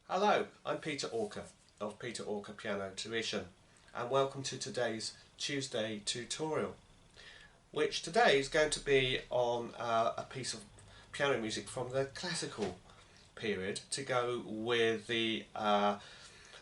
Hello, I'm Peter Orker of Peter Orker Piano Tuition, and welcome to today's Tuesday tutorial, which today is going to be on a piece of piano music from the classical period to go with the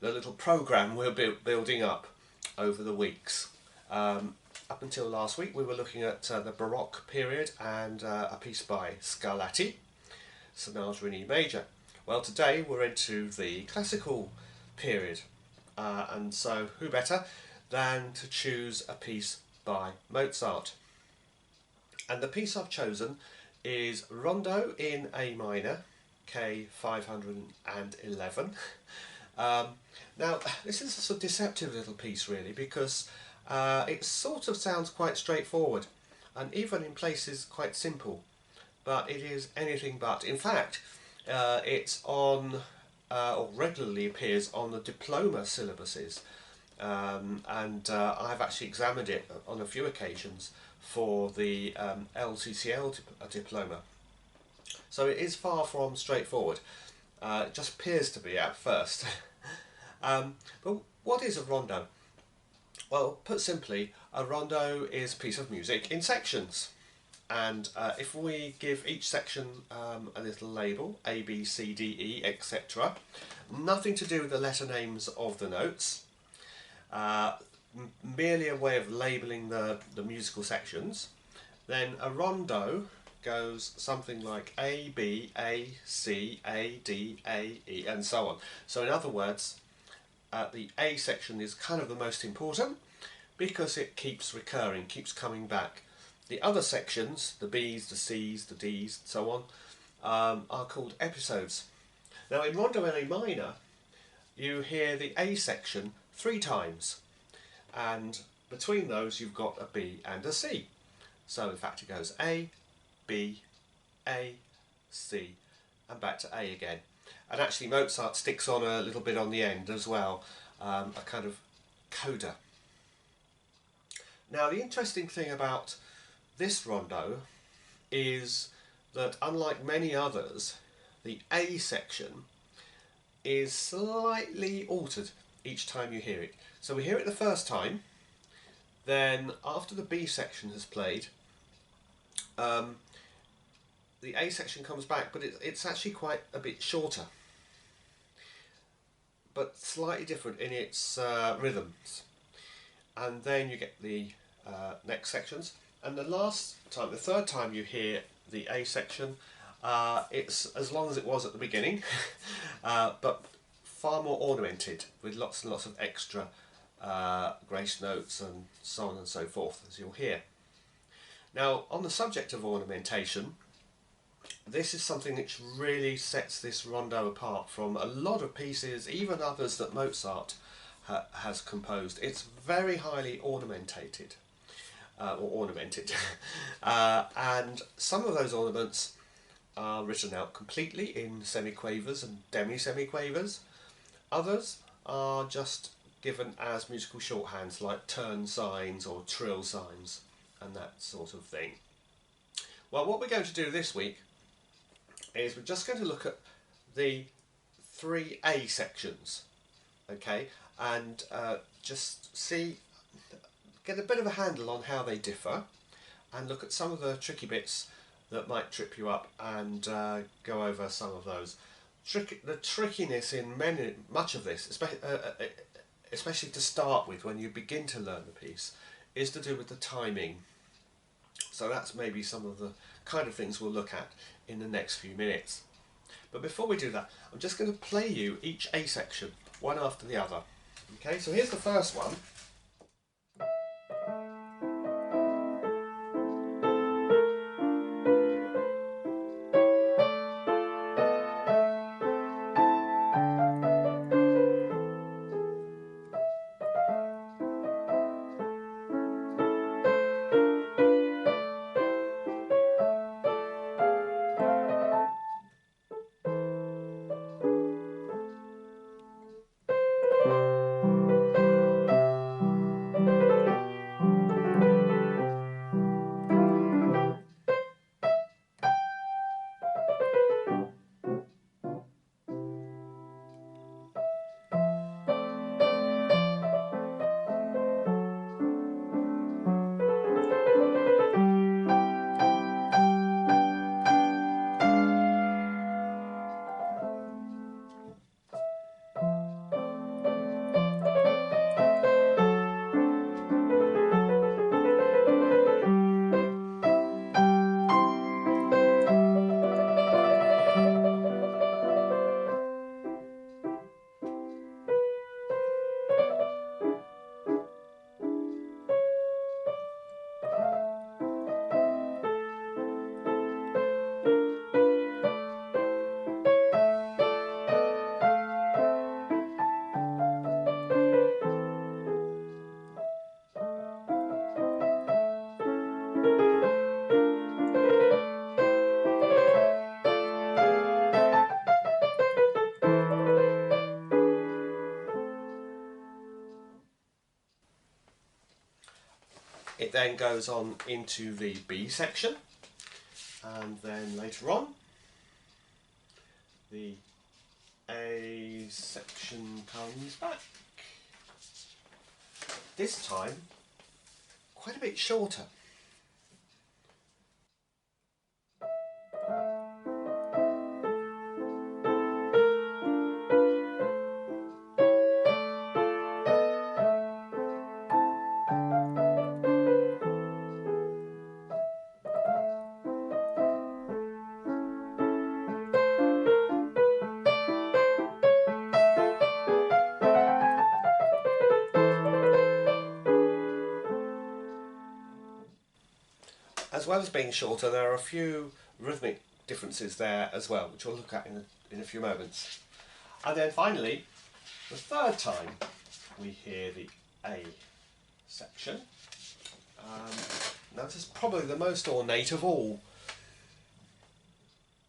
little program we're building up over the weeks. Up until last week we were looking at the Baroque period and a piece by Scarlatti, Sonata in E major. Well, today we're into the classical period, and so who better than to choose a piece by Mozart. And the piece I've chosen is Rondo in A minor, K 511. Now, this is a sort of deceptive little piece really, because it sort of sounds quite straightforward and even in places quite simple, but it is anything but. In fact, it's on, or regularly appears on the diploma syllabuses, and I've actually examined it on a few occasions for the LCCL diploma. So it is far from straightforward. It just appears to be at first. But what is a rondo? Well, put simply, a rondo is a piece of music in sections. And if we give each section a little label, A, B, C, D, E, etc., nothing to do with the letter names of the notes, merely a way of labelling the musical sections, then a rondo goes something like A, B, A, C, A, D, A, E, and so on. So in other words, the A section is kind of the most important because it keeps recurring, keeps coming back. The other sections, the B's, the C's, the D's, and so on, are called episodes. Now in Rondo in A minor, you hear the A section 3 times, and between those you've got a B and a C. So in fact it goes A, B, A, C, and back to A again. And actually Mozart sticks on a little bit on the end as well, a kind of coda. Now the interesting thing about this rondo is that, unlike many others, the A section is slightly altered each time you hear it. So we hear it the first time, then after the B section has played, the A section comes back, but it's actually quite a bit shorter, but slightly different in its rhythms. And then you get the next sections. And the third time you hear the A section, it's as long as it was at the beginning, but far more ornamented with lots and lots of extra grace notes and so on and so forth, as you'll hear. Now, on the subject of ornamentation, this is something which really sets this rondo apart from a lot of pieces, even others that Mozart has composed. It's very highly ornamented. And some of those ornaments are written out completely in semiquavers and demisemiquavers. Others are just given as musical shorthands like turn signs or trill signs and that sort of thing. Well, what we're going to do this week is we're just going to look at the 3 A sections, okay, and just get a bit of a handle on how they differ, and look at some of the tricky bits that might trip you up, and go over some of those. The trickiness in much of this, especially to start with when you begin to learn the piece, is to do with the timing. So that's maybe some of the kind of things we'll look at in the next few minutes. But before we do that, I'm just going to play you each A section, one after the other. Okay, so here's the first one. It then goes on into the B section, and then later on the A section comes back. This time quite a bit shorter. As well as being shorter, there are a few rhythmic differences there as well, which we'll look at in a few moments. And then finally, the third time we hear the A section. Now this is probably the most ornate of all,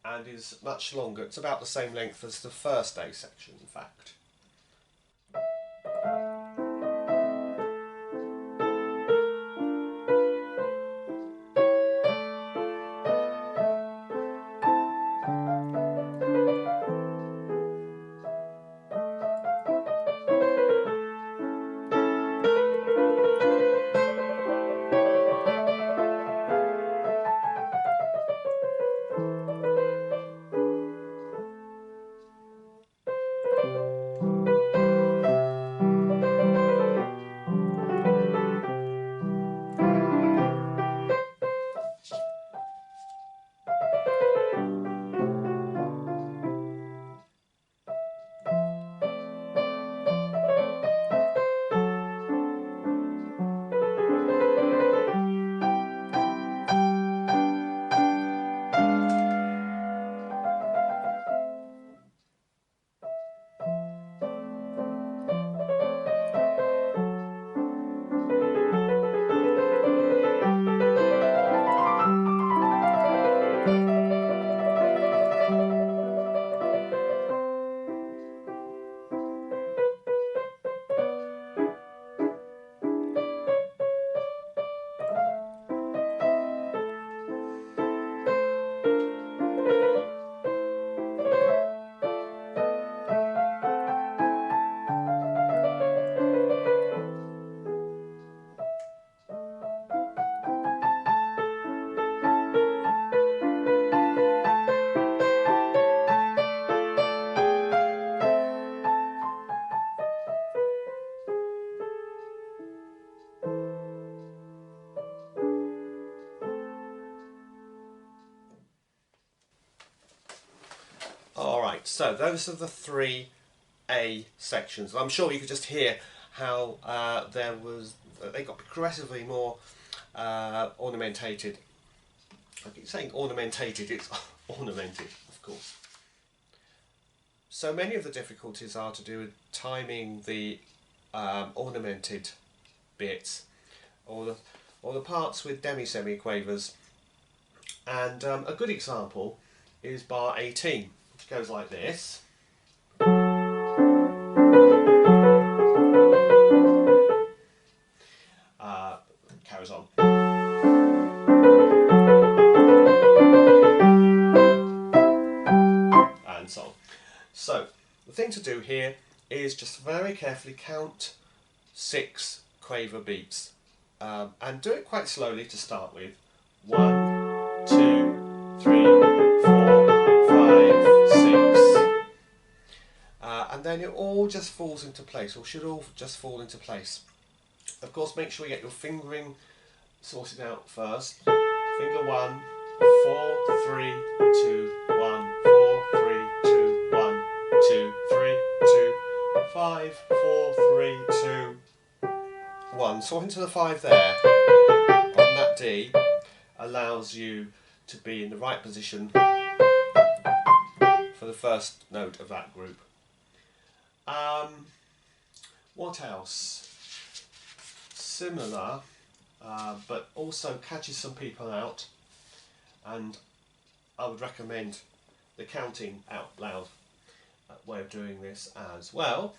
and is much longer. It's about the same length as the first A section, in fact. Alright, so those are the three A sections. I'm sure you could just hear how they got progressively more ornamentated. I keep saying ornamentated, it's ornamented, of course. So many of the difficulties are to do with timing the ornamented bits, or the parts with demisemiquavers. And a good example is bar 18, which goes like this. Carries on. And so on. So the thing to do here is just very carefully count 6 quaver beats, and do it quite slowly to start with. 1, 2, 3, 4, 5, 6, and then it all just falls into place, or should all just fall into place. Of course, make sure you get your fingering sorted out first. Finger 1, 4, 3, 2, 1, 4, 3, 2, 1, 2, 3, 2, 5, 4, 3, 2, 1. So into the 5 there on that D allows you to be in the right position for the first note of that group. What else? Similar, but also catches some people out, and I would recommend the counting out loud way of doing this as well,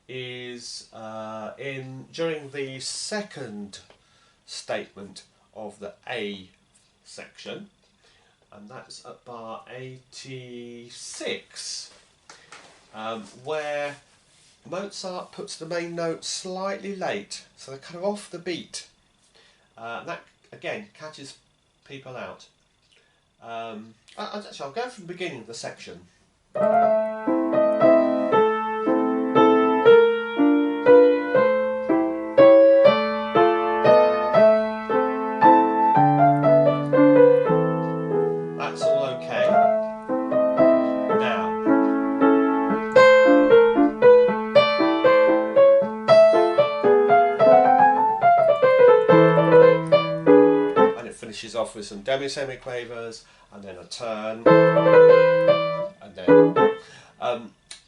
is during the second statement of the A section, and that's at bar 86, where Mozart puts the main note slightly late, so they're kind of off the beat. That again catches people out. Actually, I'll go from the beginning of the section. That's all okay. Now, and it finishes off with some demisemiquavers, and then a turn, and then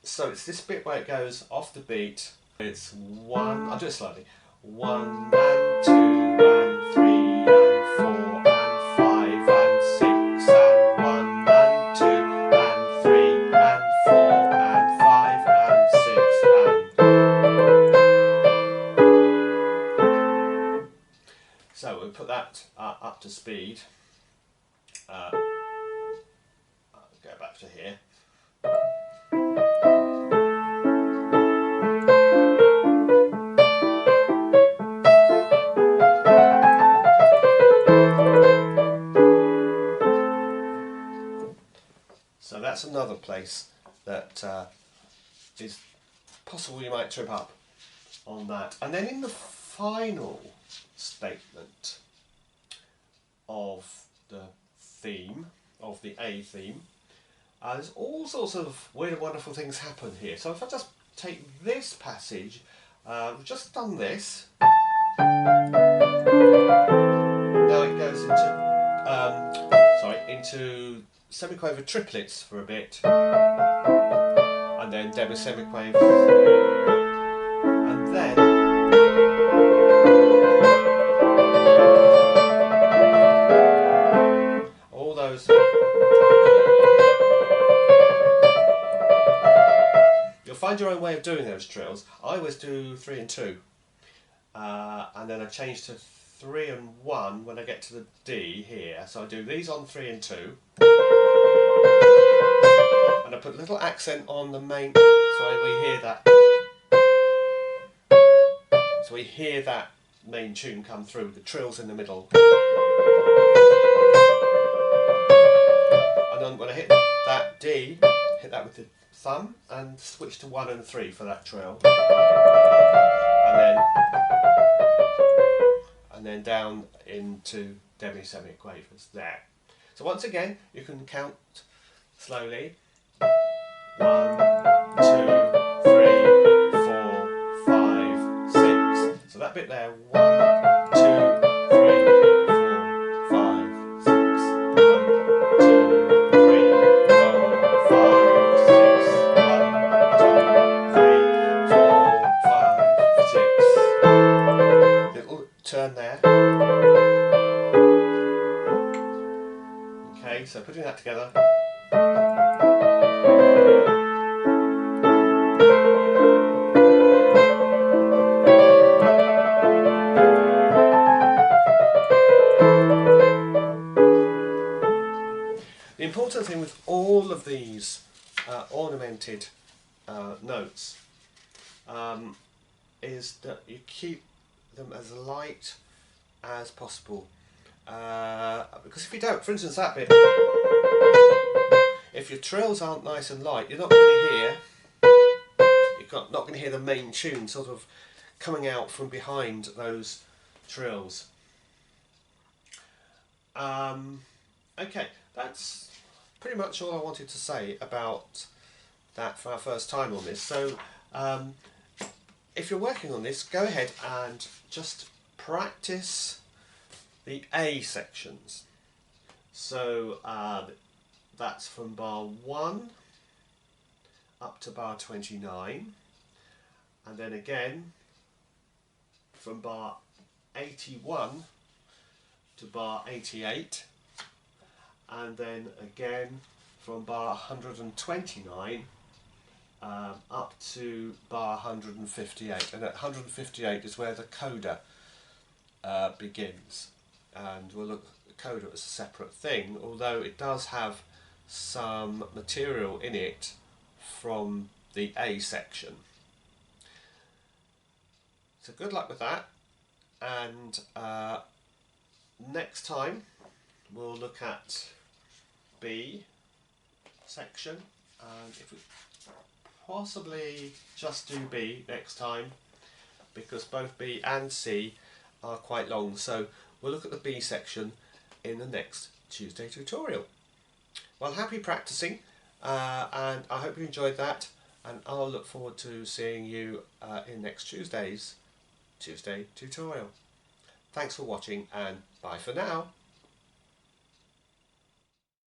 so it's this bit where it goes off the beat. It's one, I'll do it slightly, 1 and 2 and 3 and 4 and 5 and 6 and 1 and 2 and 3 and 4 and 5 and 6 and... So we'll put that up to speed. I'll go back to here. So that's another place that is possible you might trip up on that. And then in the final statement of the theme, of the A theme, there's all sorts of weird and wonderful things happen here. So if I just take this passage, we've just done this. Now it goes into semiquaver triplets for a bit, and then demisemiquavers, and then all those. You'll find your own way of doing those trills. I always do 3 and 2, and then I change to 3 and 1 when I get to the D here. So I do these on 3 and 2, and I put a little accent on the main, so we hear that. So we hear that main tune come through, the trills in the middle. And then when I hit that D, hit that with the thumb and switch to 1 and 3 for that trill. And then down into demisemiquavers there. So once again, you can count slowly. 1, 2, 3, 4, 5, 6. So that bit there, 1, 2, 3, 4, 5, 6. 1, 2, 3, 4, 5, 6. 1, 2, 3, 4, 5, 6. Little turn there. Okay, so putting that together. The important thing with all of these ornamented notes is that you keep them as light as possible, because if you don't, for instance that bit, if your trills aren't nice and light, you're not going to hear, not going to hear the main tune sort of coming out from behind those trills. Okay, that's pretty much all I wanted to say about that for our first time on this. So if you're working on this, go ahead and just practice the A sections. So that's from bar 1 up to bar 29, and then again from bar 81 to bar 88, and then again from bar 129 up to bar 158, and at 158 is where the coda begins, and we'll look at the coda as a separate thing, although it does have some material in it from the A section. So good luck with that, and next time we'll look at B section, and if we possibly just do B next time, because both B and C are quite long, so we'll look at the B section in the next Tuesday tutorial. Well, happy practicing, and I hope you enjoyed that, and I'll look forward to seeing you in next Tuesday's Tuesday tutorial. Thanks for watching, and bye for now.